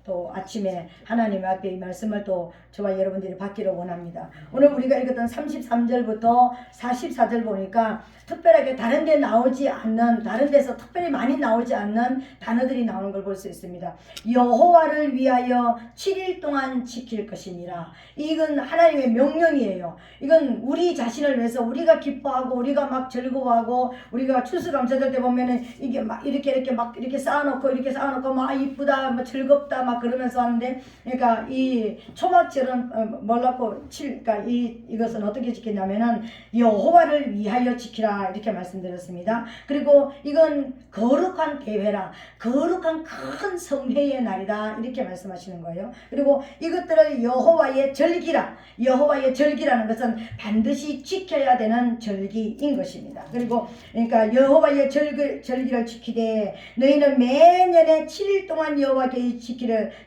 또 아침에 하나님 앞에 이 말씀을 또 저와 여러분들이 받기를 원합니다. 오늘 우리가 읽었던 33절부터 44절 보니까 특별하게 다른 데 나오지 않는, 다른 데서 특별히 많이 나오지 않는 단어들이 나오는 걸 볼 수 있습니다. 여호와를 위하여 7일 동안 지킬 것이니라. 이건 하나님의 명령이에요. 이건 우리 자신을 위해서 우리가 기뻐하고 우리가 막 즐거워하고 우리가 추수감사절 때 보면은 이게 막 이렇게 쌓아놓고 막 이쁘다, 막 즐겁다 막 그러면서 하는데, 그러니까 이 초막절은 뭐라고 그러니까 이것은 어떻게 지키냐면은 여호와를 위하여 지키라 이렇게 말씀드렸습니다. 그리고 이건 거룩한 대회라, 거룩한 큰 성회의 날이다 이렇게 말씀하시는 거예요. 그리고 이것들을 여호와의 절기라, 여호와의 절기라는 것은 반드시 지켜야 되는 절기인 것입니다. 그리고 그러니까 여호와의 절기를 지키되 너희는 매년에 7일 동안 여호와의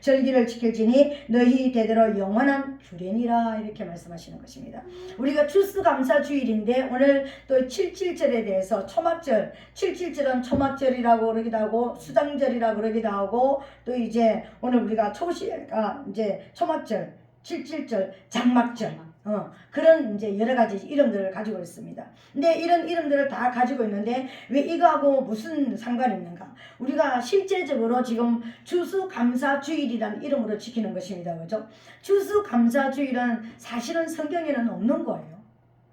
절기를 지킬지니 너희 대대로 영원한 규례니라 이렇게 말씀하시는 것입니다. 우리가 추수감사주일인데 오늘 또 77절에 대해서 초막절, 77절은 초막절이라고 그러기도 하고 수장절이라고 그러기도 하고, 또 이제 오늘 우리가 이제 초막절, 77절, 장막절, 그런 이제 여러 가지 이름들을 가지고 있습니다. 근데 이런 이름들을 다 가지고 있는데 왜 이거하고 무슨 상관이 있는가? 우리가 실제적으로 지금 추수감사주일이라는 이름으로 지키는 것입니다. 그죠? 추수감사주일은 사실은 성경에는 없는 거예요.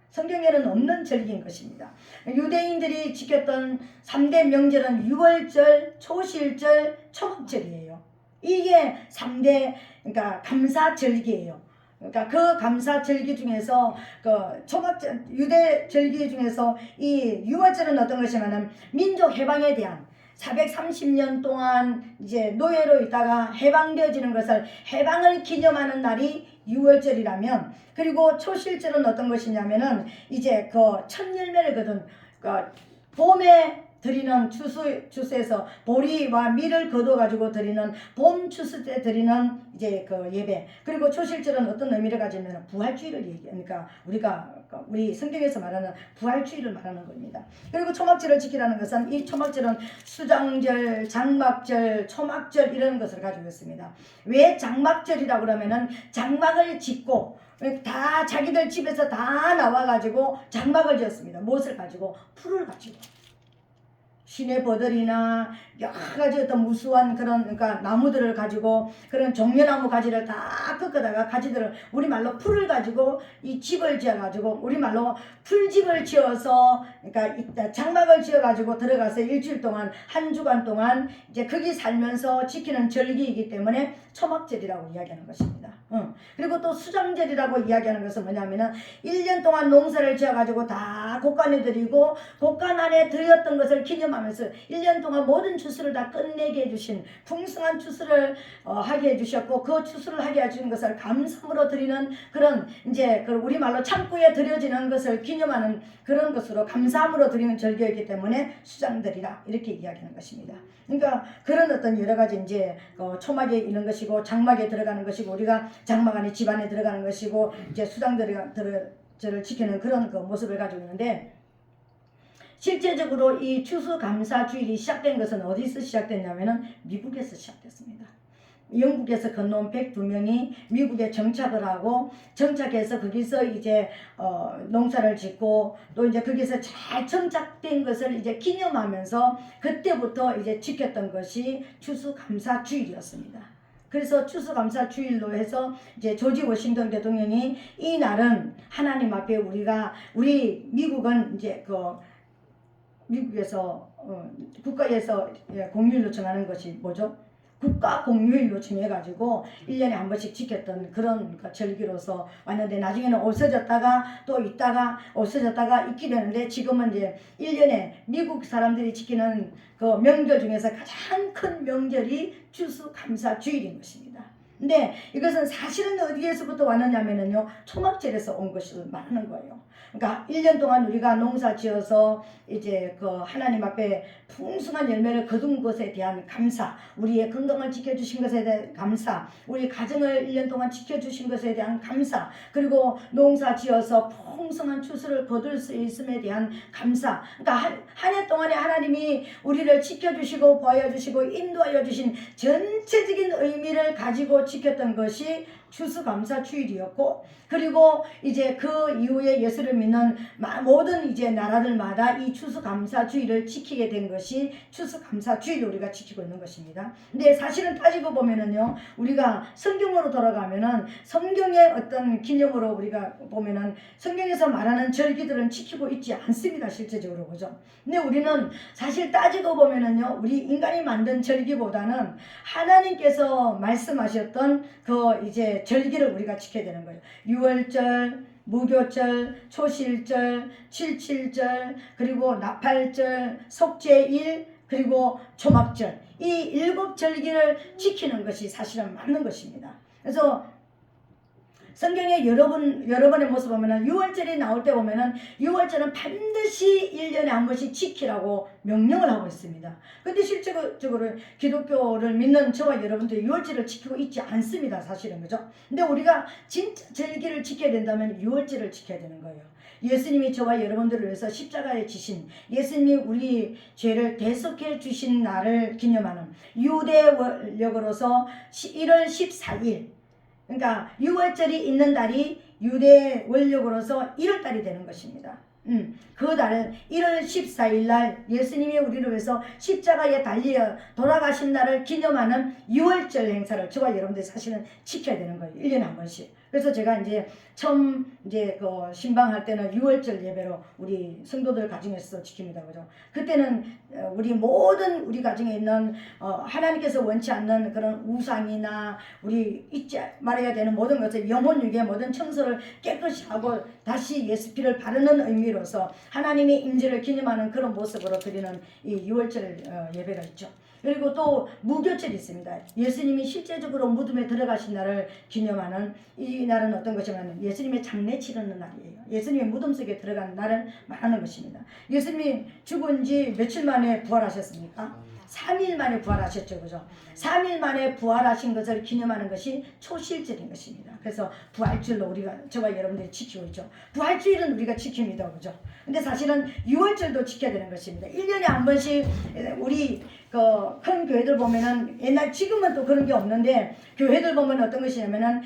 성경에는 없는 절기인 것입니다. 유대인들이 지켰던 3대 명절은 유월절, 초실절, 초막절이에요. 이게 3대 그러니까 감사절기예요. 그러니까 그 감사절기 중에서 그 초막절, 유대 절기 중에서 이 유월절은 어떤 것이냐면 민족 해방에 대한 430년 동안 이제 노예로 있다가 해방되어지는 것을 해방을 기념하는 날이 유월절이라면, 그리고 초실절은 어떤 것이냐면은 이제 그 첫 열매를 거둔 그 봄에 드리는 추수에서 보리와 밀을 거둬 가지고 드리는 봄 추수 때 드리는 이제 그 예배. 그리고 초실절은 어떤 의미를 가지면 부활주의를 얘기하니까 우리 성경에서 말하는 부활주의를 말하는 겁니다. 그리고 초막절을 지키라는 것은 이 초막절은 수장절, 장막절, 초막절 이런 것을 가지고 있습니다. 왜 장막절이라고 그러면은 장막을 짓고 다 자기들 집에서 다 나와가지고 장막을 지었습니다. 무엇을 가지고? 풀을 가지고. 시내버들이나 여러 가지 어떤 무수한 그런 그러니까 나무들을 가지고 그런 종려나무 가지를 다 꺾어다가 가지들을 우리말로 풀을 가지고 이 집을 지어가지고 우리말로 풀집을 지어서 그러니까 장막을 지어가지고 들어가서 일주일 동안 한 주간 동안 이제 거기 살면서 지키는 절기이기 때문에 초막절이라고 이야기하는 것입니다. 그리고 또 수장절이라고 이야기하는 것은 뭐냐면은 1년 동안 농사를 지어가지고 다 곡간에 드리고 곡간 안에 드렸던 것을 기념하면서 1년 동안 모든 추수를 다 끝내게 해주신 풍성한 추수를 하게 해주셨고, 그 추수를 하게 해주신 것을 감사함으로 드리는 그런 이제 그 우리말로 창고에 드려지는 것을 기념하는 그런 것으로 감사함으로 드리는 절기였기 때문에 수장절이라 이렇게 이야기하는 것입니다. 그러니까 그런 어떤 여러 가지 이제 초막에 있는 것이고 장막에 들어가는 것이고 우리가 장막 안에 집 안에 들어가는 것이고 이제 수장절을 지키는 그런 그 모습을 가지고 있는데, 실제적으로 이 추수감사주일이 시작된 것은 어디서 시작됐냐면은 미국에서 시작됐습니다. 영국에서 건너온 102명이 미국에 정착을 하고 정착해서 거기서 이제 농사를 짓고 또 이제 거기서 잘 정착된 것을 이제 기념하면서 그때부터 이제 지켰던 것이 추수감사주일이었습니다. 그래서 추수감사주일로 해서 이제 조지 워싱턴 대통령이 이 날은 하나님 앞에 우리 미국은 이제 미국에서 국가에서 공휴일로 정하는 것이 뭐죠? 국가 공휴일로 정해가지고 1년에 한 번씩 지켰던 그런 절기로서 왔는데, 나중에는 없어졌다가 또 있다가 없어졌다가 있게 되는데, 지금은 이제 1년에 미국 사람들이 지키는 그 명절 중에서 가장 큰 명절이 추수감사주일인 것입니다. 근데 이것은 사실은 어디에서부터 왔느냐면요, 초막절에서 온 것을 말하는 거예요. 그러니까 1년 동안 우리가 농사 지어서 이제 그 하나님 앞에 풍성한 열매를 거둔 것에 대한 감사, 우리의 건강을 지켜주신 것에 대한 감사, 우리 가정을 1년 동안 지켜주신 것에 대한 감사, 그리고 농사 지어서 풍성한 추수를 거둘 수 있음에 대한 감사. 그러니까 한 해 동안에 하나님이 우리를 지켜주시고 보여주시고 인도하여 주신 전체적인 의미를 가지고 지켰던 것이 추수감사주일이었고, 그리고 이제 그 이후에 예수를 믿는 모든 이제 나라들마다 이 추수감사주일을 지키게 된 것이 추수감사주일을 우리가 지키고 있는 것입니다. 근데 사실은 따지고 보면은요, 우리가 성경으로 돌아가면은 성경의 어떤 기념으로 우리가 보면은 성경에서 말하는 절기들은 지키고 있지 않습니다, 실제적으로. 그죠? 근데 우리는 사실 따지고 보면은요, 우리 인간이 만든 절기보다는 하나님께서 말씀하셨던 그 이제 절기를 우리가 지켜야 되는 거예요. 유월절, 무교절, 초실절, 칠칠절, 그리고 나팔절, 속죄일, 그리고 초막절, 이 7절기를 지키는 것이 사실은 맞는 것입니다. 그래서 성경에 여러 번의 모습 보면은 6월절이 나올 때 보면은 6월절은 반드시 1년에 한 번씩 지키라고 명령을 하고 있습니다. 근데 실제적으로 기독교를 믿는 저와 여러분들이 6월절을 지키고 있지 않습니다, 사실은. 그죠? 근데 우리가 진짜 절기를 지켜야 된다면 6월절을 지켜야 되는 거예요. 예수님이 저와 여러분들을 위해서 십자가에 지신, 예수님이 우리 죄를 대속해 주신 날을 기념하는 유대월력으로서 1월 14일, 그러니까 6월절이 있는 달이 유대 원력으로서 1월달이 되는 것입니다. 그 달은 1월 14일 날 예수님이 우리를 위해서 십자가에 달려 돌아가신 날을 기념하는 6월절 행사를 저와 여러분들이 사실은 지켜야 되는 거예요. 1년에 한 번씩. 그래서 제가 이제 처음 이제 그 신방할 때는 6월절 예배로 우리 성도들 가정에서 지킵니다. 그죠? 그때는 우리 모든 우리 가정에 있는 하나님께서 원치 않는 그런 우상이나 우리 잊지 말아야 되는 모든 것을 영혼육의 모든 청소를 깨끗이 하고 다시 예수 피를 바르는 의미로서 하나님의 임재를 기념하는 그런 모습으로 드리는 이 6월절 예배가 있죠. 그리고 또 무교절이 있습니다. 예수님이 실제적으로 무덤에 들어가신 날을 기념하는 이 날은 어떤 것이냐면 예수님의 장례 치르는 날이에요. 예수님의 무덤 속에 들어간 날을 말하는 것입니다. 예수님이 죽은 지 며칠 만에 부활하셨습니까? 3일 만에 부활하셨죠. 그죠? 3일 만에 부활하신 것을 기념하는 것이 초실절인 것입니다. 그래서 부활주일로 우리가 저와 여러분들이 지키고 있죠. 부활주일은 우리가 지킵니다. 그죠? 근데 사실은 6월절도 지켜야 되는 것입니다. 1년에 한 번씩 우리 큰 교회들 보면은 지금은 또 그런 게 없는데 교회들 보면 어떤 것이냐면은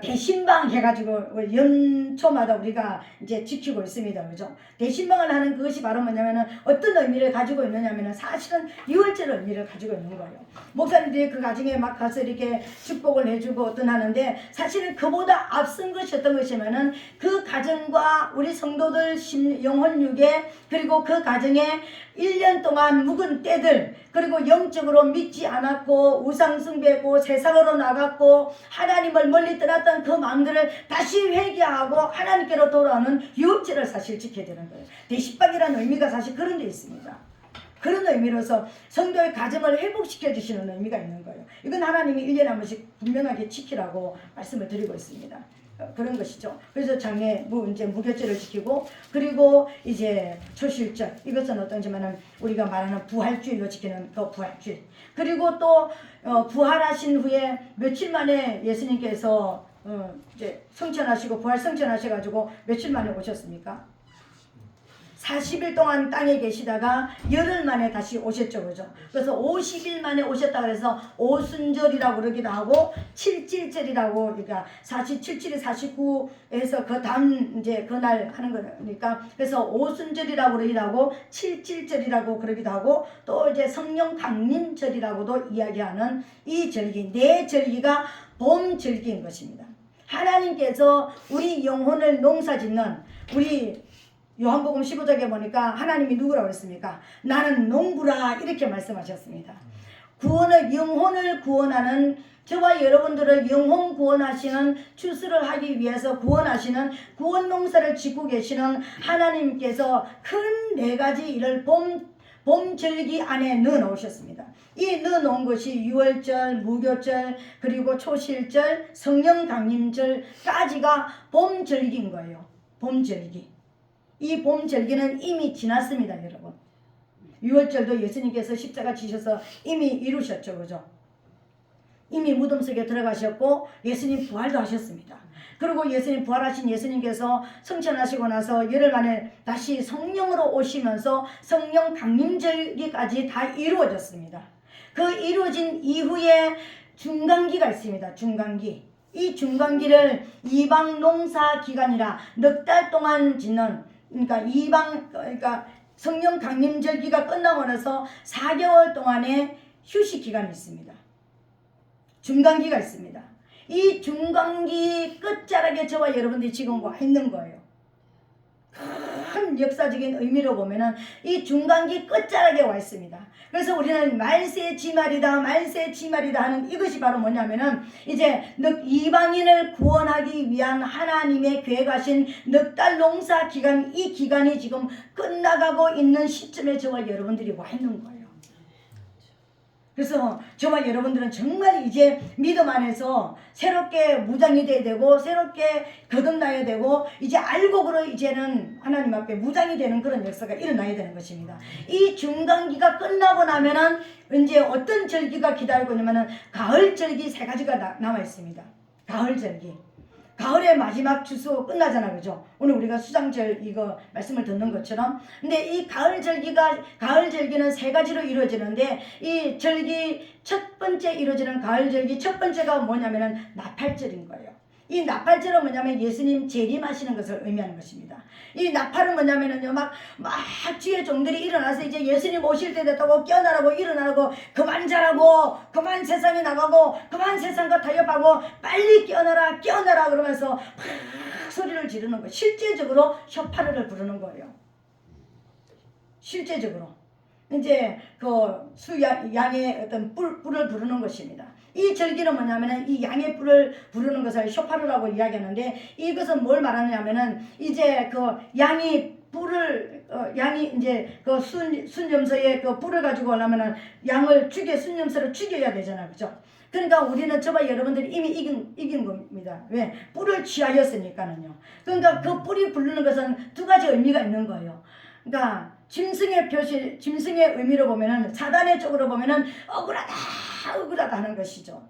대신방 해가지고 연초마다 우리가 이제 지키고 있습니다. 그죠? 대신방을 하는 그것이 바로 뭐냐면은 어떤 의미를 가지고 있느냐면은 사실은 6월절 의미를 가지고 있는 거예요. 목사님들이 그 가정에 막 가서 이렇게 축복을 해주고 어떤 하는데 사실은 그보다 앞선 것이 어떤 것이냐면은 그 가정과 우리 성도들 영혼육에 그리고 그 가정에 1년 동안 묵은 때들 그리고 영적으로 믿지 않았고 우상숭배했고 세상으로 나갔고 하나님을 멀리 떠났던 그 마음들을 다시 회개하고 하나님께로 돌아오는 유업절을 사실 지켜야 되는 거예요. 대식방이라는 의미가 사실 그런 데 있습니다. 그런 의미로서 성도의 가정을 회복시켜 주시는 의미가 있는 거예요. 이건 하나님이 1년에 한 번씩 분명하게 지키라고 말씀을 드리고 있습니다. 그런 것이죠. 그래서 이제 무교절을 지키고 그리고 이제 초실절 이것은 어떤지만은 우리가 말하는 부활주일로 지키는 그 부활주일 그리고 또 부활하신 후에 며칠 만에 예수님께서 이제 성천하시고 부활 성천하셔가지고 며칠 만에 오셨습니까? 40일 동안 땅에 계시다가 열흘 만에 다시 오셨죠. 그죠? 그래서 50일 만에 오셨다 그래서 오순절이라고 그러기도 하고 칠칠절이라고 그러니까 47, 49에서 그 다음 이제 그날 하는 거니까 그래서 오순절이라고 그러기도 하고 칠칠절이라고 그러기도 하고 또 이제 성령 강림절이라고도 이야기하는 이 절기 네 절기가 봄 절기인 것입니다. 하나님께서 우리 영혼을 농사짓는 우리 요한복음 15장에 보니까 하나님이 누구라고 했습니까? 나는 농부라 이렇게 말씀하셨습니다. 영혼을 구원하는 저와 여러분들을 영혼 구원하시는 추수를 하기 위해서 구원하시는 구원 농사를 짓고 계시는 하나님께서 큰 네 가지 일을 봄 봄절기 안에 넣어 놓으셨습니다. 이 넣어 놓은 것이 유월절, 무교절, 그리고 초실절, 성령 강림절까지가 봄절기인 거예요. 봄절기. 이 봄절기는 이미 지났습니다, 여러분. 유월절도 예수님께서 십자가 지셔서 이미 이루셨죠, 그죠? 이미 무덤 속에 들어가셨고 예수님 부활도 하셨습니다. 그리고 예수님 부활하신 예수님께서 승천하시고 나서 열흘 만에 다시 성령으로 오시면서 성령 강림절기까지 다 이루어졌습니다. 그 이루어진 이후에 중간기가 있습니다. 중간기. 이 중간기를 이방 농사 기간이라 넉 달 동안 짓는, 그러니까 성령 강림절기가 끝나고 나서 4개월 동안의 휴식 기간이 있습니다. 중간기가 있습니다. 이 중간기 끝자락에 저와 여러분들이 지금 와 있는 거예요. 큰 역사적인 의미로 보면은 이 중간기 끝자락에 와 있습니다. 그래서 우리는 말세 지말이다, 말세 지말이다 하는 이것이 바로 뭐냐면은 이제 이방인을 구원하기 위한 하나님의 계획하신 넉 달 농사 기간, 이 기간이 지금 끝나가고 있는 시점에 저와 여러분들이 와 있는 거예요. 그래서 저와 여러분들은 정말 이제 믿음 안에서 새롭게 무장이 돼야 되고 새롭게 거듭나야 되고 이제 알곡으로 이제는 하나님 앞에 무장이 되는 그런 역사가 일어나야 되는 것입니다. 이 중간기가 끝나고 나면은 이제 어떤 절기가 기다리고 있냐면은 가을절기 3가지가 남아 있습니다. 가을절기. 가을의 마지막 주수 끝나잖아, 그죠? 오늘 우리가 수장절 이거 말씀을 듣는 것처럼. 근데 이 가을절기는 3가지로 이루어지는데 이 절기 첫 번째 이루어지는 가을절기 첫 번째가 뭐냐면은 나팔절인 거예요. 이 나팔절은 뭐냐면 예수님 재림하시는 것을 의미하는 것입니다. 이 나팔은 뭐냐면은요, 막 주의 종들이 일어나서 이제 예수님 오실 때 됐다고 깨어나라고 일어나라고 그만 자라고 그만 세상에 나가고 그만 세상과 타협하고 빨리 깨어나라 깨어나라 그러면서 막 소리를 지르는 거예요. 실제적으로 쇼파르를 부르는 거예요. 실제적으로 이제 그 양의 어떤 뿔을 부르는 것입니다. 이 절기는 뭐냐면은 이 양의 뿔을 부르는 것을 쇼파르라고 이야기하는데 이것은 뭘 말하느냐면은 이제 그 양이 뿔을 양이 이제 그 순염소에 그 뿔을 가지고 오려면은 양을 순염소를 죽여야 되잖아요, 그죠? 그러니까 우리는 저와 여러분들이 이미 이긴 겁니다. 왜? 뿔을 취하였으니까는요. 그러니까 그 뿔이 부르는 것은 2가지 의미가 있는 거예요. 그러니까 짐승의 의미로 보면은 사단의 쪽으로 보면은 억울하다 하는 것이죠.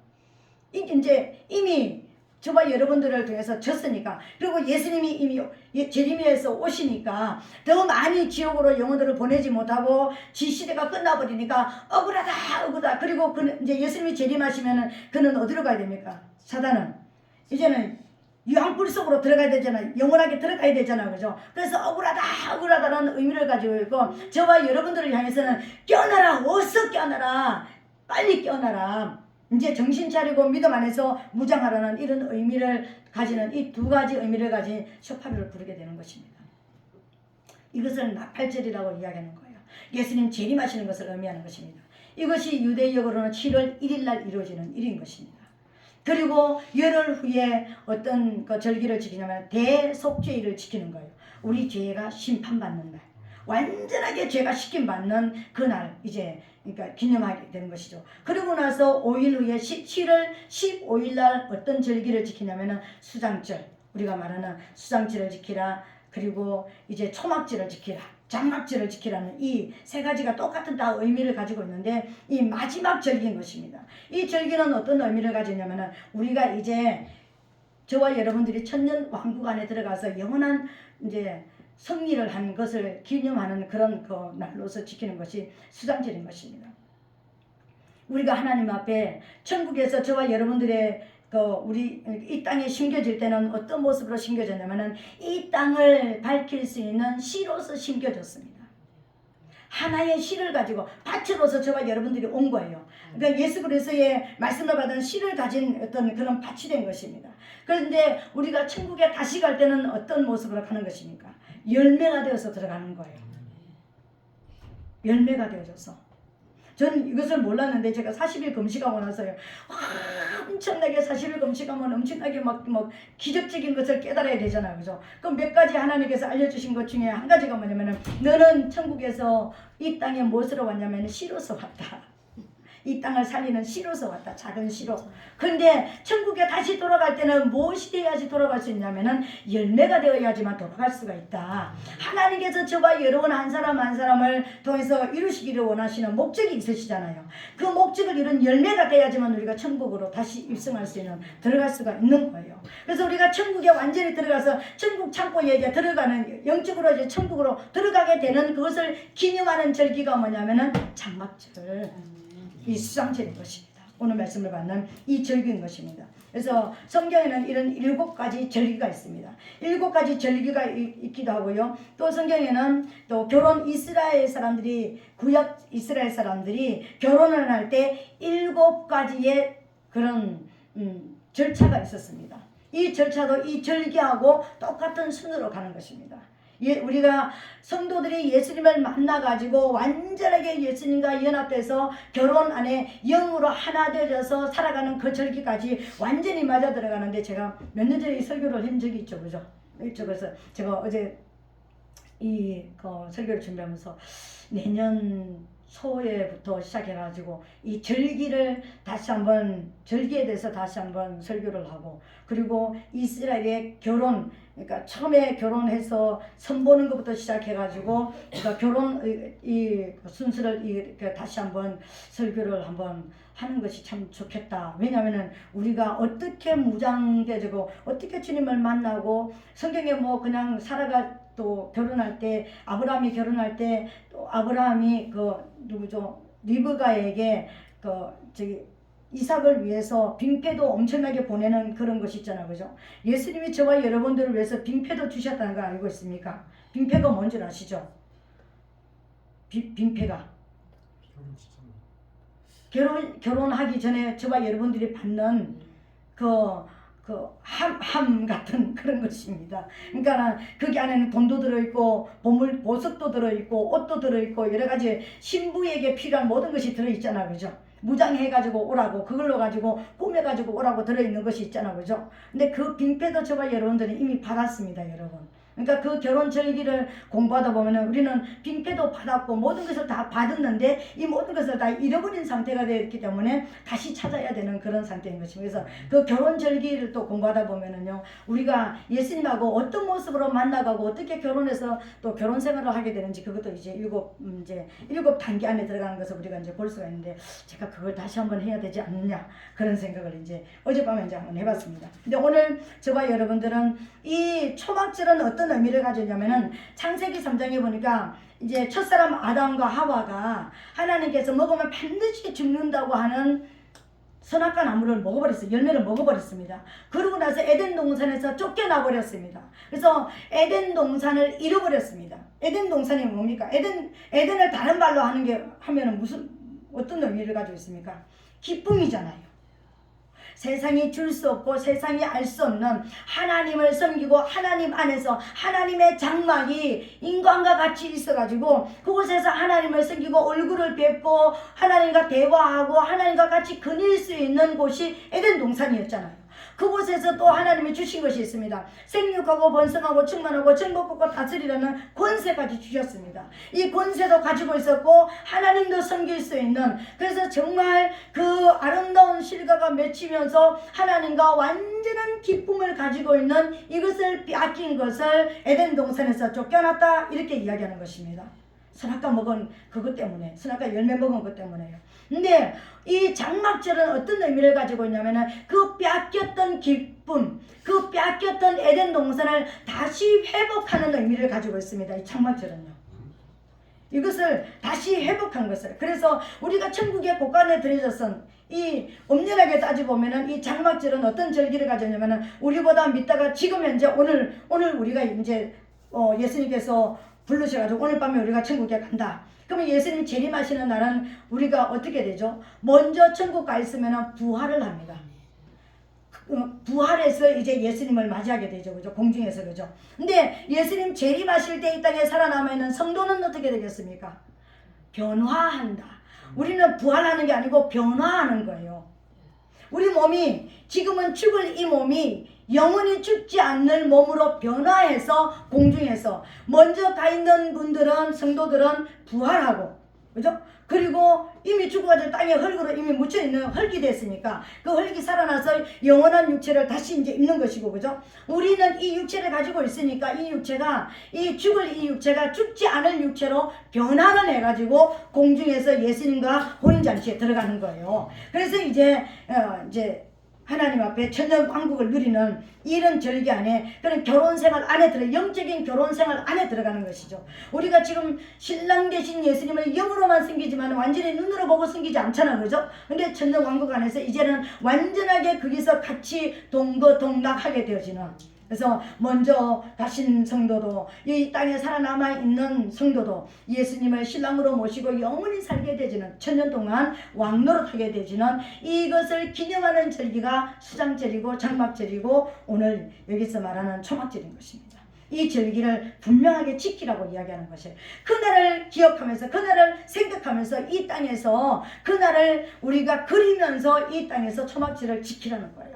이제 이미 저와 여러분들을 통해서 졌으니까, 그리고 예수님이 이미 재림에서 오시니까 더 많이 지옥으로 영혼들을 보내지 못하고 시대가 끝나버리니까 억울하다. 그리고 이제 예수님이 재림하시면은 그는 어디로 가야 됩니까? 사단은 이제는 양뿔 속으로 들어가야 되잖아요. 영원하게 들어가야 되잖아요, 그죠? 그래서 억울하다라는 의미를 가지고 있고, 저와 여러분들을 향해서는 깨어나라, 어서 깨어나라, 빨리 깨어나라, 이제 정신 차리고 믿음 안에서 무장하라는 이런 의미를 가지는 이 2가지 의미를 가진 쇼파르를 부르게 되는 것입니다. 이것을 나팔절이라고 이야기하는 거예요. 예수님 재림하시는 것을 의미하는 것입니다. 이것이 유대역으로는 7월 1일 날 이루어지는 일인 것입니다. 그리고 열흘 후에 어떤 그 절기를 지키냐면 대속죄일을 지키는 거예요. 우리 죄가 심판받는 날, 완전하게 죄가 씻김받는 그날 이제 그러니까 기념하게 되는 것이죠. 그리고 나서 5일 후에 7월 15일 날 어떤 절기를 지키냐면은 수장절, 우리가 말하는 수장절을 지키라, 그리고 이제 초막절을 지키라, 장막절을 지키라는 이 3가지가 똑같은 다 의미를 가지고 있는데 이 마지막 절기인 것입니다. 이 절기는 어떤 의미를 가지냐면은 우리가 이제 저와 여러분들이 천년 왕국 안에 들어가서 영원한 이제 승리를 한 것을 기념하는 그런 그 날로서 지키는 것이 수장절인 것입니다. 우리가 하나님 앞에 천국에서 저와 여러분들의 우리 이 땅에 심겨질 때는 어떤 모습으로 심겨졌냐면은 이 땅을 밝힐 수 있는 시로서 심겨졌습니다. 하나의 시를 가지고 밭으로서 저와 여러분들이 온 거예요. 그러니까 예수 그리스도의 말씀을 받은 시를 가진 어떤 그런 밭이 된 것입니다. 그런데 우리가 천국에 다시 갈 때는 어떤 모습으로 가는 것입니까? 열매가 되어서 들어가는 거예요. 열매가 되어져서. 저는 이것을 몰랐는데 제가 40일 금식하고 나서요, 엄청나게 40일 금식하면 엄청나게 막 기적적인 것을 깨달아야 되잖아요. 그죠? 그럼 몇 가지 하나님께서 알려주신 것 중에 한 가지가 뭐냐면은 너는 천국에서 이 땅에 무엇으로 왔냐면 시로서 왔다. 이 땅을 살리는 시로서 왔다. 작은 시로. 그런데 천국에 다시 돌아갈 때는 무엇이 되어야지 돌아갈 수 있냐면은 열매가 되어야지만 돌아갈 수가 있다. 하나님께서 저와 여러분 한 사람 한 사람을 통해서 이루시기를 원하시는 목적이 있으시잖아요. 그 목적을 이룬 열매가 돼야지만 우리가 천국으로 다시 입성할 수 있는, 들어갈 수가 있는 거예요. 그래서 우리가 천국에 완전히 들어가서 천국 창고에 이제 들어가는, 영적으로 이제 천국으로 들어가게 되는 그것을 기념하는 절기가 뭐냐면은 장막절, 이 수장절인 것입니다. 오늘 말씀을 받는 이 절기인 것입니다. 그래서 성경에는 이런 7가지 절기가 있습니다. 7가지 절기가 있기도 하고요. 또 성경에는 또 결혼 이스라엘 사람들이, 구약 이스라엘 사람들이 결혼을 할 때 7가지의 그런 절차가 있었습니다. 이 절차도 이 절기하고 똑같은 순으로 가는 것입니다. 우리가 성도들이 예수님을 만나가지고 완전하게 예수님과 연합돼서 결혼 안에 영으로 하나 되어서 살아가는 그 절기까지 완전히 맞아 들어가는데, 제가 몇 년 전에 이 설교를 한 적이 있죠. 그죠? 이쪽에서 제가 어제 설교를 준비하면서 내년 초에부터 시작해가지고 이 절기를 다시 한번, 절기에 대해서 다시 한번 설교를 하고, 그리고 이스라엘의 결혼, 그러니까 처음에 결혼해서 선보는 것부터 시작해가지고 그러니까 결혼 이 순서를 이렇게 다시 한번 설교를 한번 하는 것이 참 좋겠다. 왜냐하면은 우리가 어떻게 무장되고 어떻게 주님을 만나고, 성경에 뭐 그냥 살아가, 또 결혼할 때 아브라함이 결혼할 때 또 아브라함이 리브가에게 이삭을 위해서 빙패도 엄청나게 보내는 그런 것이 있잖아요. 그죠? 예수님이 저와 여러분들을 위해서 빙패도 주셨다는 걸 알고 있습니까? 빙패가 뭔지 아시죠? 빙패가 결혼하기 전에 저와 여러분들이 받는 함 같은 그런 것입니다. 그러니까 거기 안에는 돈도 들어있고 보석도 들어있고 옷도 들어있고 여러 가지 신부에게 필요한 모든 것이 들어있잖아요. 그죠? 무장해가지고 오라고, 그걸로 가지고 꾸며가지고 오라고 들어있는 것이 있잖아요. 그죠? 근데 그 빙패도 저와 여러분들이 이미 받았습니다. 여러분. 그러니까 그 결혼 절기를 공부하다 보면은 우리는 빙패도 받았고 모든 것을 다 받았는데 이 모든 것을 다 잃어버린 상태가 되었기 때문에 다시 찾아야 되는 그런 상태인 것입니다. 그래서 그 결혼 절기를 또 공부하다 보면은요, 우리가 예수님하고 어떤 모습으로 만나가고 어떻게 결혼해서 또 결혼 생활을 하게 되는지, 그것도 이제 일곱 단계 안에 들어가는 것을 우리가 이제 볼 수가 있는데, 제가 그걸 다시 한번 해야 되지 않느냐 그런 생각을 이제 어젯밤에 이제 한번 해봤습니다. 근데 오늘 저와 여러분들은 이 초막절은 어떤 의미를 가지고 있냐면은, 창세기 3장에 보니까 이제 첫사람 아담과 하와가 하나님께서 먹으면 반드시 죽는다고 하는 선악과 나무를 먹어버렸어요. 열매를 먹어버렸습니다. 그러고 나서 에덴 동산에서 쫓겨나 버렸습니다. 그래서 에덴 동산을 잃어버렸습니다. 에덴 동산이 뭡니까? 에덴을 다른 말로 하면은 어떤 의미를 가지고 있습니까? 기쁨이잖아요. 세상이 줄 수 없고 세상이 알 수 없는 하나님을 섬기고 하나님 안에서 하나님의 장막이 인간과 같이 있어가지고 그곳에서 하나님을 섬기고 얼굴을 뵙고 하나님과 대화하고 하나님과 같이 거닐 수 있는 곳이 에덴 동산이었잖아요. 그곳에서 또 하나님이 주신 것이 있습니다. 생육하고 번성하고 충만하고 정복하고 다스리라는 권세까지 주셨습니다. 이 권세도 가지고 있었고 하나님도 섬길 수 있는, 그래서 정말 그 아름다운 실과가 맺히면서 하나님과 완전한 기쁨을 가지고 있는 이것을 빼앗긴 것을 에덴 동산에서 쫓겨났다, 이렇게 이야기하는 것입니다. 선악과 먹은 그것 때문에, 선악과 열매 먹은 것 때문에요. 근데 이 장막절은 어떤 의미를 가지고 있냐면은 그 빼앗겼던 기쁨, 그 빼앗겼던 에덴 동산을 다시 회복하는 의미를 가지고 있습니다. 이 장막절은요. 이것을 다시 회복한 것을. 그래서 우리가 천국의 곳간에 들여졌은 이 엄연하게 따지보면은 이 장막절은 어떤 절기를 가졌냐면은, 우리보다 믿다가 지금 현재 오늘 우리가 이제 예수님께서 부르셔가지고 오늘 밤에 우리가 천국에 간다. 그러면 예수님 재림하시는 날은 우리가 어떻게 되죠? 먼저 천국 가 있으면 부활을 합니다. 부활해서 이제 예수님을 맞이하게 되죠. 그죠? 공중에서. 그죠? 근데 예수님 재림하실 때 이 땅에 살아남아 있는 성도는 어떻게 되겠습니까? 변화한다. 우리는 부활하는 게 아니고 변화하는 거예요. 우리 몸이 지금은 죽을 이 몸이 영원히 죽지 않는 몸으로 변화해서 공중에서 먼저 가 있는 분들은 성도들은 부활하고, 그죠? 그리고 이미 죽어가지고 땅에 흙으로 이미 묻혀있는 흙이 됐으니까 그 흙이 살아나서 영원한 육체를 다시 이제 입는 것이고, 그죠? 우리는 이 육체를 가지고 있으니까 이 육체가, 이 죽을 이 육체가 죽지 않을 육체로 변화를 해가지고 공중에서 예수님과 혼인잔치에 들어가는 거예요. 그래서 이제 하나님 앞에 천년 왕국을 누리는 이런 절기 안에, 그런 결혼생활 안에 영적인 결혼생활 안에 들어가는 것이죠. 우리가 지금 신랑 되신 예수님을 영으로만 섬기지만 완전히 눈으로 보고 섬기지 않잖아, 그죠? 근데 천년 왕국 안에서 이제는 완전하게 거기서 같이 동거동락하게 되어지는, 그래서 먼저 가신 성도도, 이 땅에 살아남아 있는 성도도 예수님을 신랑으로 모시고 영원히 살게 되지는, 천년 동안 왕노릇하게 되지는 이것을 기념하는 절기가 수장절이고 장막절이고 오늘 여기서 말하는 초막절인 것입니다. 이 절기를 분명하게 지키라고 이야기하는 것이에요. 그날을 기억하면서, 그날을 생각하면서 이 땅에서 그날을 우리가 그리면서 이 땅에서 초막절을 지키라는 거예요.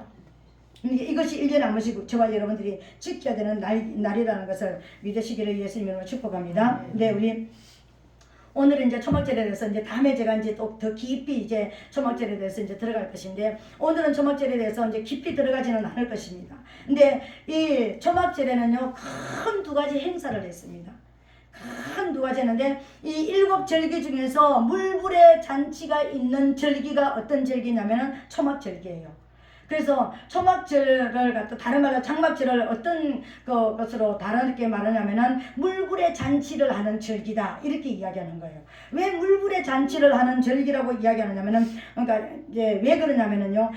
이것이 1년에 한 번씩 저와 여러분들이 지켜야 되는 날이라는 것을 믿으시기를 예수님으로 축복합니다. 네, 우리 오늘은 이제 초막절에 대해서 이제 다음에 제가 이제 또 더 깊이 이제 초막절에 대해서 이제 들어갈 것인데, 오늘은 초막절에 대해서 이제 깊이 들어가지는 않을 것입니다. 근데 이 초막절에는요, 큰 두 가지 행사를 했습니다. 큰 두 가지 했는데, 이 7절기 중에서 물불의 잔치가 있는 절기가 어떤 절기냐면은 초막절기예요. 그래서 초막절을 갖다 다른 말로 장막절을 어떤 것으로 다르게 말하냐면은 물불의 잔치를 하는 절기다, 이렇게 이야기하는 거예요. 왜 물불의 잔치를 하는 절기라고 이야기하느냐면은, 그러니까 이제 왜 그러냐면은요,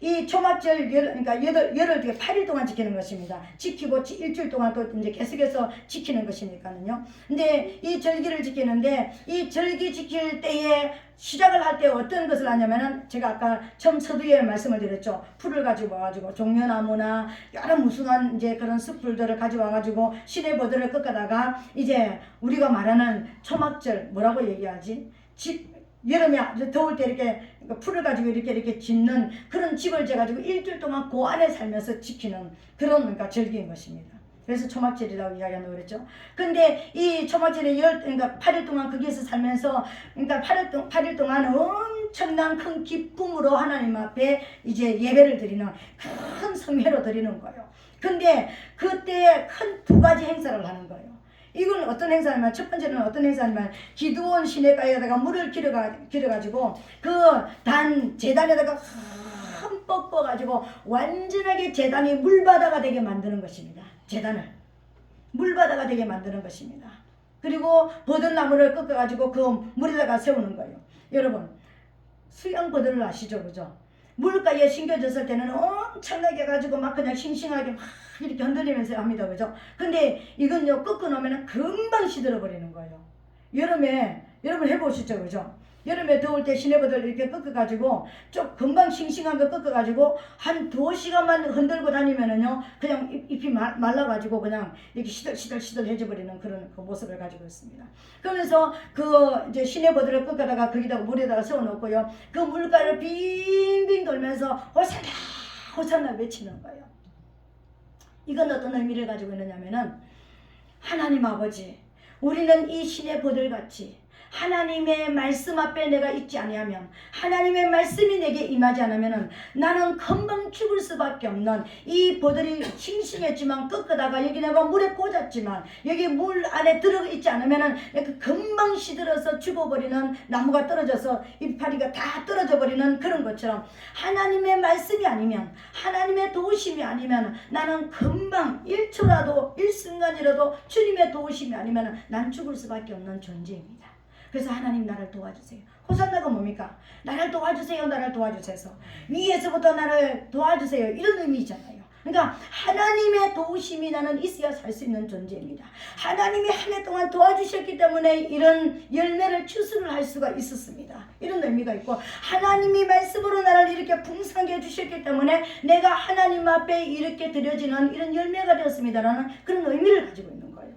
이 초막절 그러니까 열흘 8일 동안 지키는 것입니다. 지키고 일주일 동안 또 이제 계속해서 지키는 것이니까는요. 근데 이 절기를 지키는데, 이 절기 지킬 때에 시작을 할 때 어떤 것을 하냐면은, 제가 아까 처음 서두에 말씀을 드렸죠. 풀을 가지고 와가지고 종려나무나 여러 무수한 이제 그런 숲풀들을 가지고 와가지고 시내버들을 꺾어다가 이제 우리가 말하는 초막절 뭐라고 얘기하지? 여름에 더울 때 이렇게 풀을 가지고 이렇게 짓는 그런 집을 재가지고 일주일 동안 그 안에 살면서 지키는 그런 그러니까 절기인 것입니다. 그래서 초막절이라고 이야기한다고 그랬죠. 근데 이 초막절에 그러니까 8일 동안 거기에서 살면서, 그러니까 8일 동안 엄청난 큰 기쁨으로 하나님 앞에 이제 예배를 드리는, 큰 성회로 드리는 거예요. 근데 그때 큰 두 가지 행사를 하는 거예요. 이건 어떤 행사냐면, 첫 번째는 어떤 행사냐면, 기드온 시내가에다가 물을 길어가지고 그 제단에다가 흠뻑 떠가지고 완전하게 제단이 물바다가 되게 만드는 것입니다. 제단을 물바다가 되게 만드는 것입니다. 그리고 버들나무를 꺾어가지고 그 물에다가 세우는 거예요. 여러분, 수양버들을 아시죠, 그죠? 물가에 심겨졌을 때는 엄청나게 가지고 막 그냥 싱싱하게 막 이렇게 흔들리면서 합니다, 그죠? 근데 이건요, 꺾어 놓으면 금방 시들어 버리는 거예요. 여름에 여러분 해보시죠, 그죠? 여름에 더울 때 시내버들 이렇게 꺾어가지고 좀 금방 싱싱한 거 꺾어가지고 한 2시간만 흔들고 다니면은요, 그냥 잎이 말라가지고 그냥 이렇게 시들시들 해져버리는 그런 그 모습을 가지고 있습니다. 그러면서 이제 시내버들을 꺾어다가 거기다가 물에다가 세워놓고요, 그 물가를 빙빙 돌면서 호산나 호산나 외치는 거예요. 이건 어떤 의미를 가지고 있느냐면은, 하나님 아버지, 우리는 이 시내버들 같이 하나님의 말씀 앞에 내가 있지 아니하면, 하나님의 말씀이 내게 임하지 않으면 나는 금방 죽을 수밖에 없는, 이 버들이 싱싱했지만 꺾어다가 여기 내가 물에 꽂았지만 여기 물 안에 들어있지 않으면 금방 시들어서 죽어버리는, 나무가 떨어져서 이파리가 다 떨어져 버리는 그런 것처럼, 하나님의 말씀이 아니면, 하나님의 도우심이 아니면 나는 금방 1초라도 1순간이라도 주님의 도우심이 아니면 난 죽을 수밖에 없는 존재입니다. 그래서 하나님 나를 도와주세요. 호산나가 뭡니까? 나를 도와주세요, 나를 도와주세요. 위에서부터 나를 도와주세요, 이런 의미잖아요. 그러니까 하나님의 도우심이 나는 있어야 살 수 있는 존재입니다. 하나님이 한 해 동안 도와주셨기 때문에 이런 열매를 추수를 할 수가 있었습니다. 이런 의미가 있고, 하나님이 말씀으로 나를 이렇게 풍성하게 해주셨기 때문에 내가 하나님 앞에 이렇게 드려지는 이런 열매가 되었습니다라는 그런 의미를 가지고 있는 거예요.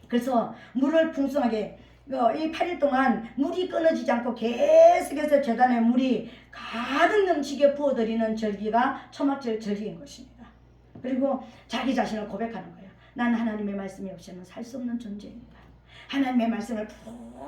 그래서 물을 풍성하게 이 8일 동안 물이 끊어지지 않고 계속해서 제단에 물이 가득 넘치게 부어드리는 절기가 초막절 절기인 것입니다. 그리고 자기 자신을 고백하는 거예요. 난 하나님의 말씀이 없이는 살 수 없는 존재입니다. 하나님의 말씀을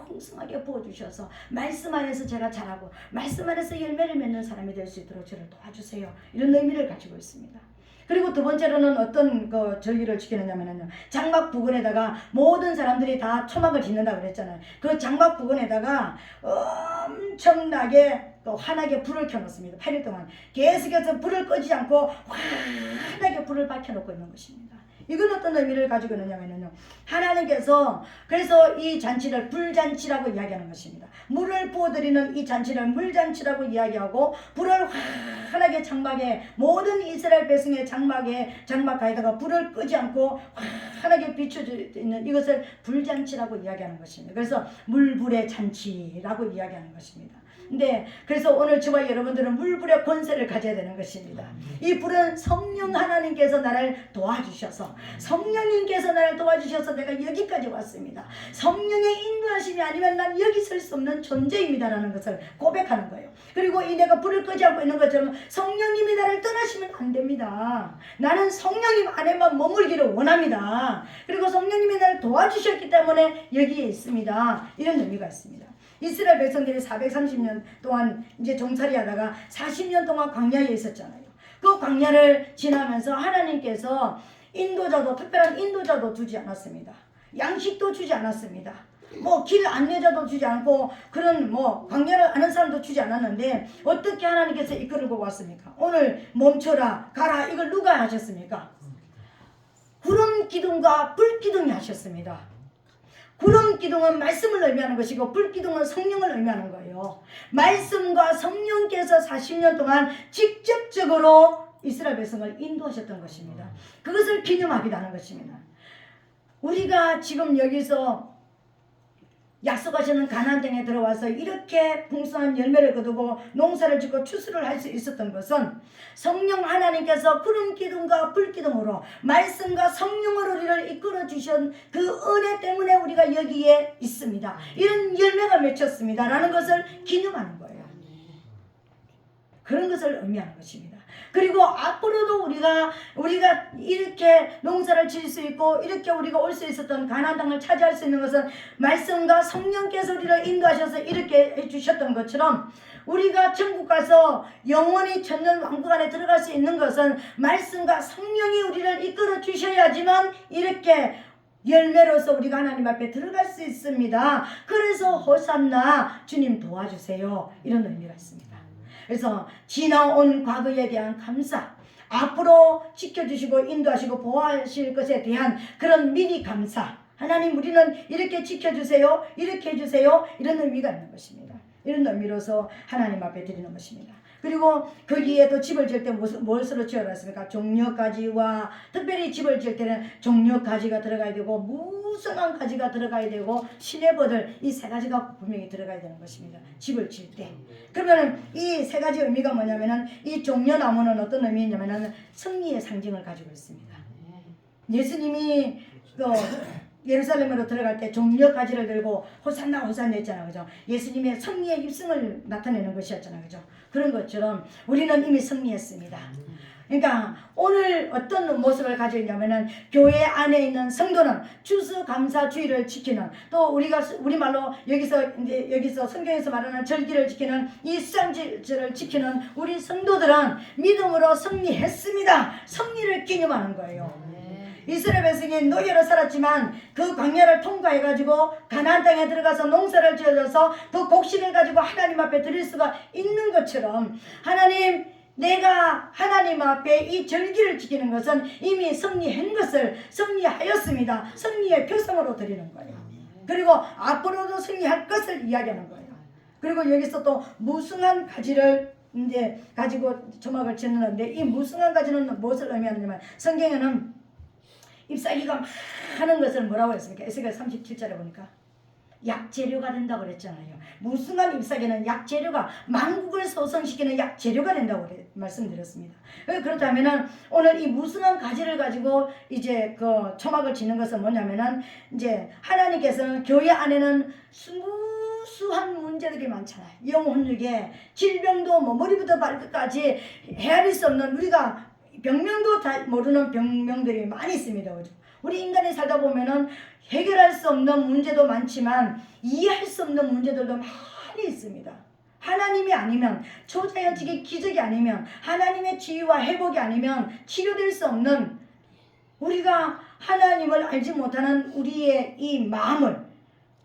풍성하게 부어주셔서 말씀 안에서 제가 자라고 말씀 안에서 열매를 맺는 사람이 될 수 있도록 저를 도와주세요. 이런 의미를 가지고 있습니다. 그리고 두 번째로는 어떤 그 절기를 지키느냐면요, 장막 부근에다가 모든 사람들이 다 초막을 짓는다고 그랬잖아요. 그 장막 부근에다가 엄청나게 또 환하게 불을 켜놓습니다. 8일 동안 계속해서 불을 끄지 않고 환하게 불을 밝혀놓고 있는 것입니다. 이건 어떤 의미를 가지고 있느냐면요, 하나님께서 그래서 이 잔치를 불잔치라고 이야기하는 것입니다. 물을 부어드리는 이 잔치를 물잔치라고 이야기하고, 불을 환하게 장막에, 모든 이스라엘 백성의 장막 가에다가 불을 끄지 않고 환하게 비춰져 있는 이것을 불잔치라고 이야기하는 것입니다. 그래서 물불의 잔치라고 이야기하는 것입니다. 근데 그래서 오늘 저와 여러분들은 물불의 권세를 가져야 되는 것입니다. 이 불은 성령 하나님께서 나를 도와주셔서, 성령님께서 나를 도와주셔서 내가 여기까지 왔습니다. 성령의 인도하심이 아니면 난 여기 설 수 없는 존재입니다 라는 것을 고백하는 거예요. 그리고 이 내가 불을 끄지 않고 있는 것처럼 성령님이 나를 떠나시면 안 됩니다. 나는 성령님 안에만 머물기를 원합니다. 그리고 성령님이 나를 도와주셨기 때문에 여기에 있습니다. 이런 의미가 있습니다. 이스라엘 백성들이 430년 동안 이제 종살이 하다가 40년 동안 광야에 있었잖아요. 그 광야를 지나면서 하나님께서 인도자도, 특별한 인도자도 주지 않았습니다. 양식도 주지 않았습니다. 뭐 길 안내자도 주지 않고 그런 뭐 광야를 아는 사람도 주지 않았는데 어떻게 하나님께서 이끌고 왔습니까? 오늘 멈춰라 가라, 이걸 누가 하셨습니까? 구름 기둥과 불 기둥이 하셨습니다. 구름 기둥은 말씀을 의미하는 것이고 불 기둥은 성령을 의미하는 거예요. 말씀과 성령께서 40년 동안 직접적으로 이스라엘 백성을 인도하셨던 것입니다. 그것을 기념하기도 하는 것입니다. 우리가 지금 여기서 약속하시는 가나안 땅에 들어와서 이렇게 풍성한 열매를 거두고 농사를 짓고 추수를 할 수 있었던 것은 성령 하나님께서 구름 기둥과 불 기둥으로 말씀과 성령으로 우리를 이끌어 주신 그 은혜 때문에 우리가 여기에 있습니다. 이런 열매가 맺혔습니다 라는 것을 기념하는 거예요. 그런 것을 의미하는 것입니다. 그리고 앞으로도 우리가 이렇게 농사를 지을 수 있고 이렇게 우리가 올 수 있었던 가나안 땅을 차지할 수 있는 것은 말씀과 성령께서 우리를 인도하셔서 이렇게 해주셨던 것처럼, 우리가 천국 가서 영원히 천년 왕국 안에 들어갈 수 있는 것은 말씀과 성령이 우리를 이끌어 주셔야지만 이렇게 열매로서 우리가 하나님 앞에 들어갈 수 있습니다. 그래서 호산나 주님 도와주세요, 이런 의미가 있습니다. 그래서 지나온 과거에 대한 감사, 앞으로 지켜주시고 인도하시고 보호하실 것에 대한 그런 미리 감사, 하나님 우리는 이렇게 지켜주세요, 이렇게 해주세요, 이런 의미가 있는 것입니다. 이런 의미로서 하나님 앞에 드리는 것입니다. 그리고 거기에도 집을 지을 때 무엇으로 지어놨습니까? 종려가지와, 특별히 집을 지을 때는 종려가지가 들어가야 되고 무성한 가지가 들어가야 되고 시내버들, 이 세 가지가 분명히 들어가야 되는 것입니다. 집을 지을 때. 그러면 이 세 가지 의미가 뭐냐면은, 이 종려나무는 어떤 의미냐면은 승리의 상징을 가지고 있습니다. 예수님이 예루살렘으로 들어갈 때 종려가지를 들고 호산나 호산나 했잖아요. 그죠? 예수님의 승리의 입성을 나타내는 것이었잖아요. 그죠? 그런 것처럼 우리는 이미 승리했습니다. 그러니까 오늘 어떤 모습을 가지고 있냐면은, 교회 안에 있는 성도는 추수감사주의를 지키는, 또 우리말로 여기서 성경에서 말하는 절기를 지키는, 이 수장절을 지키는 우리 성도들은 믿음으로 승리했습니다. 승리를 기념하는 거예요. 이스라엘 백성이 노예로 살았지만 그 광야를 통과해가지고 가나안 땅에 들어가서 농사를 지어서 그 곡식을 가지고 하나님 앞에 드릴 수가 있는 것처럼, 하나님, 내가 하나님 앞에 이 절기를 지키는 것은 이미 승리하였습니다. 승리의 표상으로 드리는 거예요. 그리고 앞으로도 승리할 것을 이야기하는 거예요. 그리고 여기서 또 무성한 가지를 이제 가지고 조막을 짓는데, 이 무성한 가지는 무엇을 의미하느냐면, 성경에는 잎사귀가 많은 것을 뭐라고 했습니까? 에스겔 37절에 보니까 약재료가 된다고 그랬잖아요. 무순한 잎사귀는 약재료가 만국을 소성시키는 약재료가 된다고 말씀드렸습니다. 그렇다면은 오늘 이 무순한 가지를 가지고 이제 그 초막을 짓는 것은 뭐냐면은 이제 하나님께서는 교회 안에는 무수한 문제들이 많잖아요. 영혼력에 질병도 뭐 머리부터 발끝까지 헤아릴 수 없는 우리가 병명도 다 모르는 병명들이 많이 있습니다. 그죠? 우리 인간이 살다 보면은 해결할 수 없는 문제도 많지만 이해할 수 없는 문제들도 많이 있습니다. 하나님이 아니면 초자연적인 기적이 아니면 하나님의 지위와 회복이 아니면 치료될 수 없는 우리가 하나님을 알지 못하는 우리의 이 마음을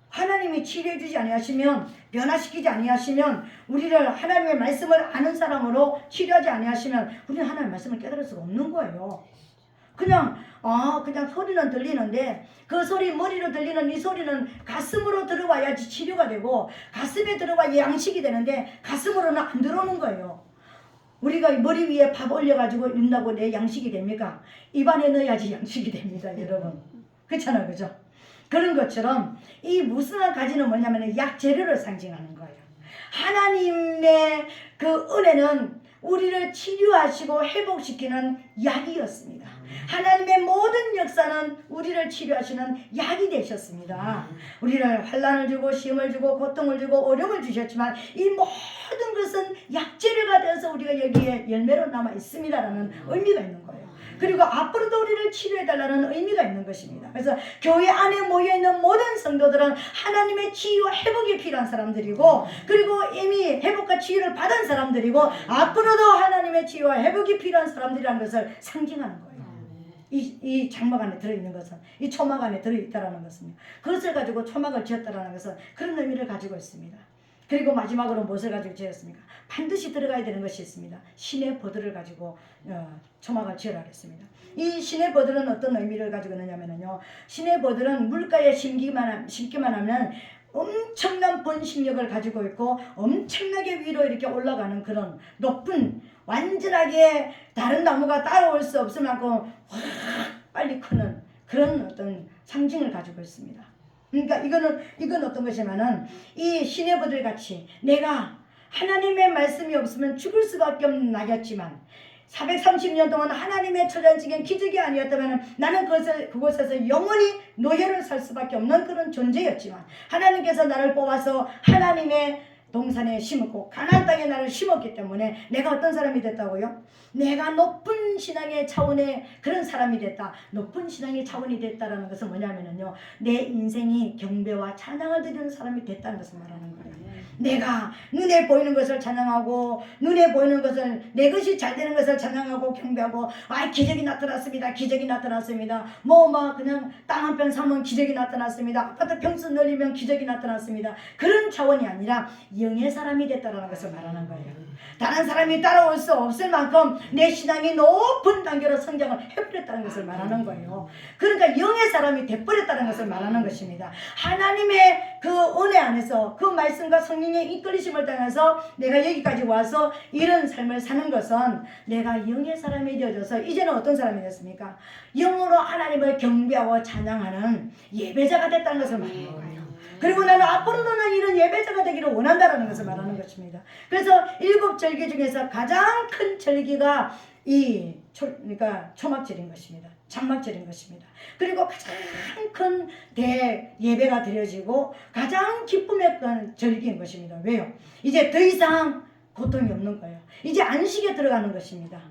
하나님이 치료해 주지 아니하시면 변화시키지 아니하시면 우리를 하나님의 말씀을 아는 사람으로 치료하지 아니하시면 우리는 하나님의 말씀을 깨달을 수가 없는 거예요. 그냥 소리는 들리는데 그 소리 머리로 들리는 이 소리는 가슴으로 들어와야지 치료가 되고 가슴에 들어와야 양식이 되는데 가슴으로는 안 들어오는 거예요. 우리가 머리 위에 밥 올려가지고 넣는다고 내 양식이 됩니까? 입안에 넣어야지 양식이 됩니다, 여러분. 그렇잖아요, 그죠? 그런 것처럼 이 무순한 가지는 뭐냐면 약재료를 상징하는 거예요. 하나님의 그 은혜는 우리를 치료하시고 회복시키는 약이었습니다. 하나님의 모든 역사는 우리를 치료하시는 약이 되셨습니다. 우리를 환난을 주고 시험을 주고 고통을 주고 어려움을 주셨지만 이 모든 것은 약재료가 되어서 우리가 여기에 열매로 남아 있습니다라는 의미가 있는 거예요. 그리고 앞으로도 우리를 치료해달라는 의미가 있는 것입니다. 그래서 교회 안에 모여있는 모든 성도들은 하나님의 치유와 회복이 필요한 사람들이고 그리고 이미 회복과 치유를 받은 사람들이고 앞으로도 하나님의 치유와 회복이 필요한 사람들이라는 것을 상징하는 거예요. 이 장막 안에 들어있는 것은 이 초막 안에 들어있다는 것은요. 그것을 가지고 초막을 지었다는 것은 그런 의미를 가지고 있습니다. 그리고 마지막으로 무엇을 가지고 지었습니까? 반드시 들어가야 되는 것이 있습니다. 신의 버들을 가지고 초막을 지으라 했습니다. 이 신의 버들은 어떤 의미를 가지고 있느냐면요. 신의 버들은 물가에 심기만 하면 엄청난 번식력을 가지고 있고 엄청나게 위로 이렇게 올라가는 그런 높은 완전하게 다른 나무가 따라올 수 없을 만큼 확 빨리 크는 그런 어떤 상징을 가지고 있습니다. 그러니까 이건 어떤 것이냐면은 이 신의 버들 같이 내가 하나님의 말씀이 없으면 죽을 수밖에 없는 나였지만 430년 동안 하나님의 초자연적인 기적이 아니었다면 나는 그곳에서 영원히 노예를 살 수밖에 없는 그런 존재였지만 하나님께서 나를 뽑아서 하나님의 동산에 심었고 가나안 땅에 나를 심었기 때문에 내가 어떤 사람이 됐다고요? 내가 높은 신앙의 차원의 그런 사람이 됐다. 높은 신앙의 차원이 됐다라는 것은 뭐냐면요. 내 인생이 경배와 찬양을 드리는 사람이 됐다는 것을 말하는 거예요. 내가 눈에 보이는 것을 찬양하고 눈에 보이는 것을 내 것이 잘 되는 것을 찬양하고 경배하고 기적이 나타났습니다. 기적이 나타났습니다. 그냥 땅 한 편 사면 기적이 나타났습니다. 아파트 평수 늘리면 기적이 나타났습니다. 그런 차원이 아니라 영의 사람이 됐다는 것을 말하는 거예요. 다른 사람이 따라올 수 없을 만큼 내 신앙이 높은 단계로 성장을 해버렸다는 것을 말하는 거예요. 그러니까 영의 사람이 돼버렸다는 것을 말하는 것입니다. 하나님의 그 은혜 안에서 그 말씀과 성령의 이끌리심을 따라서 내가 여기까지 와서 이런 삶을 사는 것은 내가 영의 사람이 되어져서 이제는 어떤 사람이 됐습니까? 영으로 하나님을 경배하고 찬양하는 예배자가 됐다는 것을 말하는 거예요. 그리고 나는 앞으로도 난 이런 예배자가 되기를 원한다라는 것을 말하는 것입니다. 그래서 7절기 중에서 가장 큰 절기가 그러니까 초막절인 것입니다. 장막절인 것입니다. 그리고 가장 큰 대예배가 드려지고 가장 기쁨의 큰 절기인 것입니다. 왜요? 이제 더 이상 고통이 없는 거예요. 이제 안식에 들어가는 것입니다.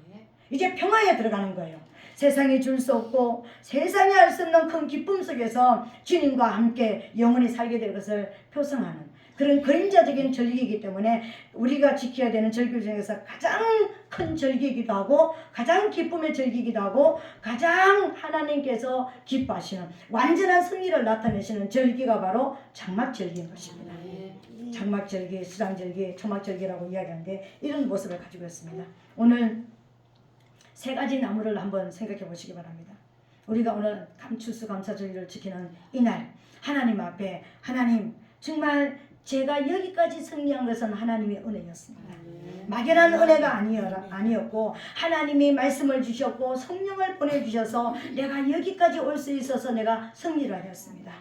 이제 평화에 들어가는 거예요. 세상이 줄 수 없고 세상이 알 수 없는 큰 기쁨 속에서 주님과 함께 영원히 살게 될 것을 표성하는 그런 그림자적인 절기이기 때문에 우리가 지켜야 되는 절기 중에서 가장 큰 절기이기도 하고 가장 기쁨의 절기이기도 하고 가장 하나님께서 기뻐하시는 완전한 승리를 나타내시는 절기가 바로 장막절기인 것입니다. 장막절기, 수장절기, 초막절기라고 이야기하는데 이런 모습을 가지고 있습니다. 오늘 3가지 나무를 한번 생각해 보시기 바랍니다. 우리가 오늘 감추수 감사절기를 지키는 이날 하나님 앞에 하나님 정말 제가 여기까지 승리한 것은 하나님의 은혜였습니다. 막연한 은혜가 아니었고 하나님이 말씀을 주셨고 성령을 보내주셔서 내가 여기까지 올 수 있어서 내가 승리를 하였습니다.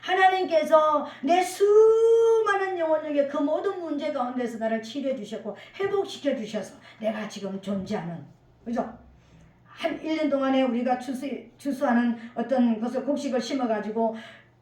하나님께서 내 수많은 영혼에게 그 모든 문제 가운데서 나를 치료해 주셨고 회복시켜 주셔서 내가 지금 존재하는, 그죠? 한 1년 동안에 우리가 추수하는 어떤 것을 곡식을 심어가지고,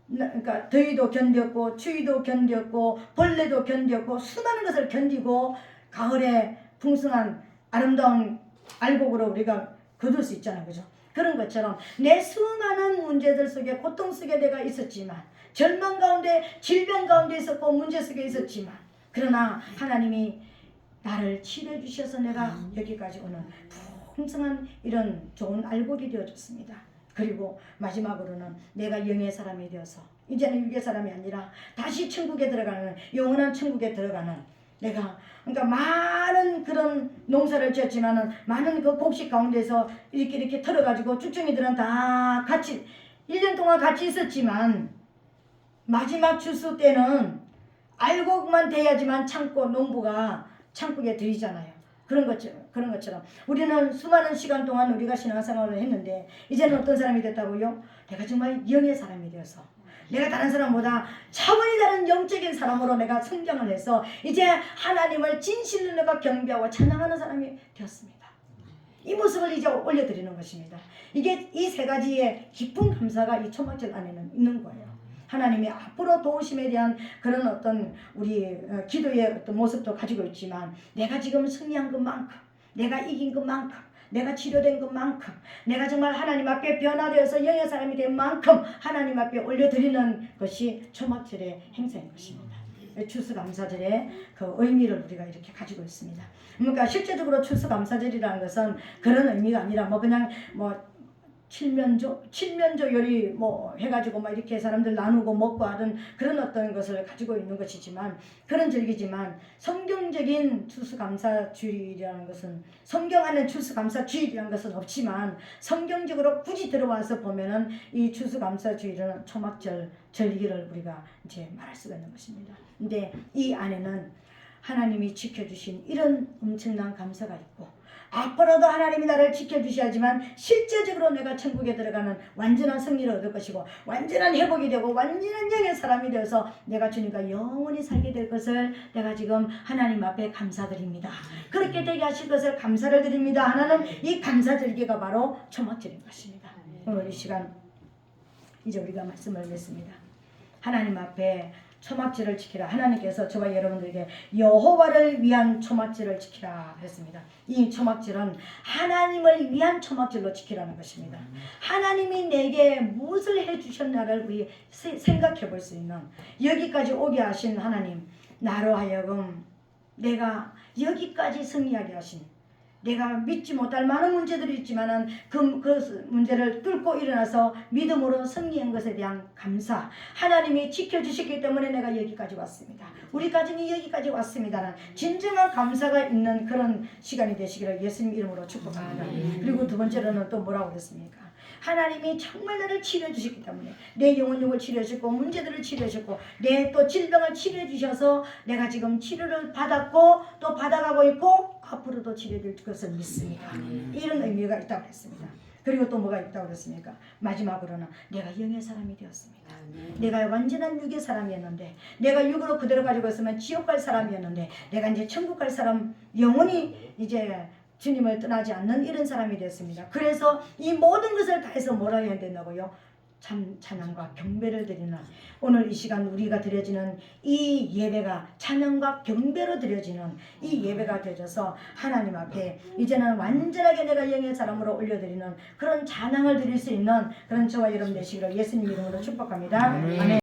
그러니까 더위도 견뎠고 추위도 견뎠고 벌레도 견뎠고 수많은 것을 견디고 가을에 풍성한 아름다운 알곡으로 우리가 거둘 수 있잖아요, 그죠? 그런 것처럼 내 수많은 문제들 속에, 고통 속에 내가 있었지만, 절망 가운데, 질병 가운데 있었고 문제 속에 있었지만, 그러나 하나님이 나를 치료해 주셔서 내가 여기까지 오는 풍성한 이런 좋은 알곡이 되어줬습니다. 그리고 마지막으로는 내가 영의 사람이 되어서 이제는 육의 사람이 아니라 다시 천국에 들어가는, 영원한 천국에 들어가는, 내가 그러니까 많은 그런 농사를 지었지만은 많은 그 곡식 가운데서 이렇게 털어가지고 쭉정이들은 다 같이 1년 동안 같이 있었지만 마지막 추수 때는 알곡만 돼야지만 농부가 창고에 들이잖아요. 그런 것처럼 우리는 수많은 시간 동안 우리가 신앙생활을 했는데 이제는 어떤 사람이 됐다고요? 내가 정말 영의 사람이 되어서, 내가 다른 사람보다 차원이 다른 영적인 사람으로 내가 성장을 해서 이제 하나님을 진실로 내가 경배하고 찬양하는 사람이 되었습니다. 이 모습을 이제 올려드리는 것입니다. 이게 이 세 가지의 깊은 감사가 이 초막절 안에는 있는 거예요. 하나님이 앞으로 도우심에 대한 그런 어떤 우리 기도의 어떤 모습도 가지고 있지만, 내가 지금 승리한 것만큼, 내가 이긴 것만큼, 내가 치료된 것만큼, 내가 정말 하나님 앞에 변화되어서 영의 사람이 된 만큼 하나님 앞에 올려드리는 것이 초막절의 행사인 것입니다. 추수감사절의 그 의미를 우리가 이렇게 가지고 있습니다. 그러니까 실제적으로 추수감사절이라는 것은 그런 의미가 아니라 그냥 칠면조 요리 해가지고 이렇게 사람들 나누고 먹고 하던 그런 어떤 것을 가지고 있는 것이지만, 그런 절기지만 성경적인 추수감사주일이라는 것은, 성경 안에 추수감사주일이라는 것은 없지만 성경적으로 굳이 들어와서 보면은 이 추수감사주일은 초막절 절기를 우리가 이제 말할 수가 있는 것입니다. 근데 이 안에는 하나님이 지켜주신 이런 엄청난 감사가 있고, 앞으로도 하나님이 나를 지켜주셔야지만 실제적으로 내가 천국에 들어가는 완전한 승리를 얻을 것이고, 완전한 회복이 되고 완전한 영의 사람이 되어서 내가 주님과 영원히 살게 될 것을 내가 지금 하나님 앞에 감사드립니다. 그렇게 되게 하실 것을 감사를 드립니다 하나는 이 감사절기가 바로 초막절인 것입니다. 오늘 이 시간 이제 우리가 말씀을 맺습니다. 하나님 앞에 초막절을 지키라. 하나님께서 저와 여러분들에게 여호와를 위한 초막절을 지키라 그랬습니다. 이 초막절은 하나님을 위한 초막절로 지키라는 것입니다. 하나님이 내게 무엇을 해주셨나를 우리 생각해 볼 수 있는, 여기까지 오게 하신 하나님, 나로 하여금 내가 여기까지 승리하게 하신, 내가 믿지 못할 많은 문제들이 있지만은 그 문제를 뚫고 일어나서 믿음으로 승리한 것에 대한 감사, 하나님이 지켜주셨기 때문에 내가 여기까지 왔습니다. 우리 가정이 여기까지 왔습니다는 진정한 감사가 있는 그런 시간이 되시기를 예수님 이름으로 축복합니다. 그리고 두 번째로는 또 뭐라고 그랬습니까? 하나님이 정말 나를 치료해 주셨기 때문에, 내 영혼육을 치료해 주셨고 문제들을 치료해 주셨고 내 또 질병을 치료해 주셔서 내가 지금 치료를 받았고 또 받아가고 있고 앞으로도 치료될 것을 믿습니다. 이런 의미가 있다고 했습니다. 그리고 또 뭐가 있다고 그랬습니까? 마지막으로는 내가 영의 사람이 되었습니다. 내가 완전한 육의 사람이었는데, 내가 육으로 그대로 가지고 있으면 지옥 갈 사람이었는데, 내가 이제 천국 갈 사람, 영원히 이제 주님을 떠나지 않는 이런 사람이 됐습니다. 그래서 이 모든 것을 다해서 뭐라 해야 된다고요? 찬양과 경배를 드리는, 오늘 이 시간 우리가 드려지는 이 예배가 찬양과 경배로 드려지는 이 예배가 되어져서 하나님 앞에 이제는 완전하게 내가 영의 사람으로 올려드리는 그런 찬양을 드릴 수 있는 그런 저와 여러분 되시기를 예수님 이름으로 축복합니다. 아멘.